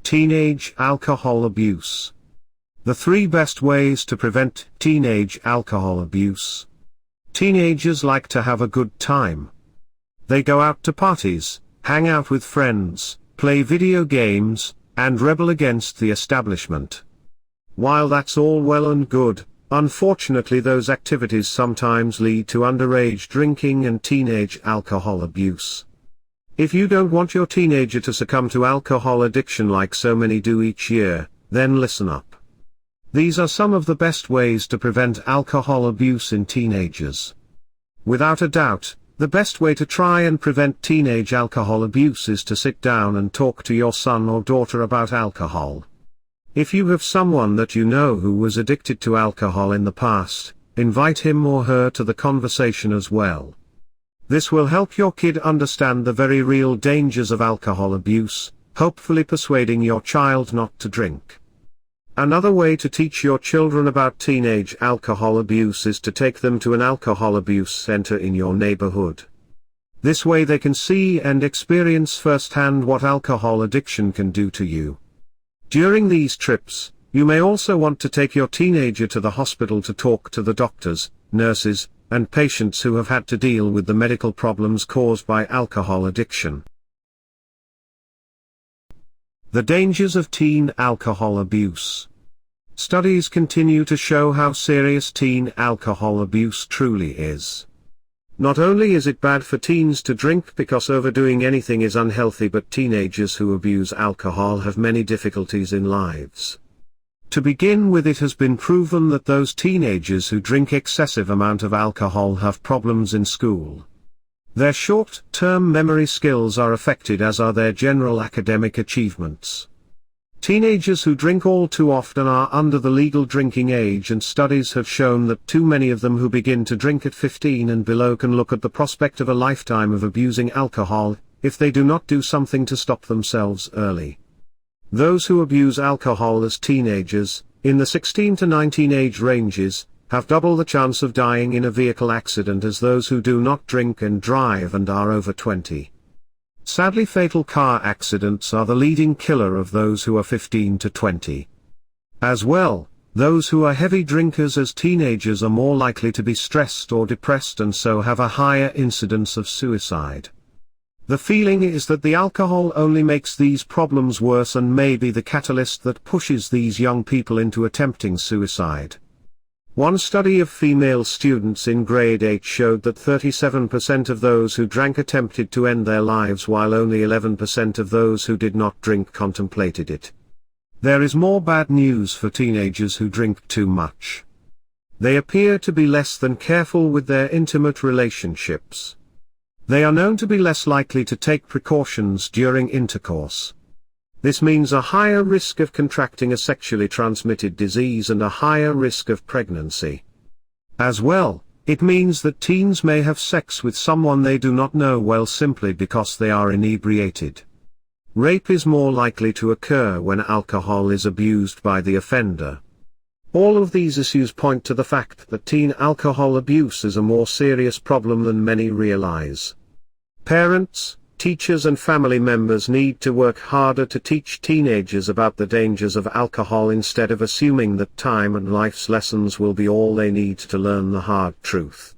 Teenage alcohol abuse. The 3 best ways to prevent teenage alcohol abuse. Teenagers like to have a good time. They go out to parties, hang out with friends, play video games, and rebel against the establishment. While that's all well and good, unfortunately those activities sometimes lead to underage drinking and teenage alcohol abuse. If you don't want your teenager to succumb to alcohol addiction like so many do each year, then listen up. These are some of the best ways to prevent alcohol abuse in teenagers. Without a doubt, the best way to try and prevent teenage alcohol abuse is to sit down and talk to your son or daughter about alcohol. If you have someone that you know who was addicted to alcohol in the past, invite him or her to the conversation as well. This will help your kid understand the very real dangers of alcohol abuse, hopefully persuading your child not to drink. Another way to teach your children about teenage alcohol abuse is to take them to an alcohol abuse center in your neighborhood. This way they can see and experience firsthand what alcohol addiction can do to you. During these trips, you may also want to take your teenager to the hospital to talk to the doctors, nurses, and patients who have had to deal with the medical problems caused by alcohol addiction. The dangers of teen alcohol abuse. Studies continue to show how serious teen alcohol abuse truly is. Not only is it bad for teens to drink because overdoing anything is unhealthy, but teenagers who abuse alcohol have many difficulties in lives. To begin with, it has been proven that those teenagers who drink excessive amount of alcohol have problems in school. Their short-term memory skills are affected, as are their general academic achievements. Teenagers who drink all too often are under the legal drinking age, and studies have shown that too many of them who begin to drink at 15 and below can look at the prospect of a lifetime of abusing alcohol, if they do not do something to stop themselves early. Those who abuse alcohol as teenagers, in the 16 to 19 age ranges, have double the chance of dying in a vehicle accident as those who do not drink and drive and are over 20. Sadly, fatal car accidents are the leading killer of those who are 15 to 20. As well, those who are heavy drinkers as teenagers are more likely to be stressed or depressed, and so have a higher incidence of suicide. The feeling is that the alcohol only makes these problems worse and may be the catalyst that pushes these young people into attempting suicide. One study of female students in grade 8 showed that 37% of those who drank attempted to end their lives, while only 11% of those who did not drink contemplated it. There is more bad news for teenagers who drink too much. They appear to be less than careful with their intimate relationships. They are known to be less likely to take precautions during intercourse. This means a higher risk of contracting a sexually transmitted disease and a higher risk of pregnancy. As well, it means that teens may have sex with someone they do not know well simply because they are inebriated. Rape is more likely to occur when alcohol is abused by the offender. All of these issues point to the fact that teen alcohol abuse is a more serious problem than many realize. Parents, teachers and family members need to work harder to teach teenagers about the dangers of alcohol instead of assuming that time and life's lessons will be all they need to learn the hard truth.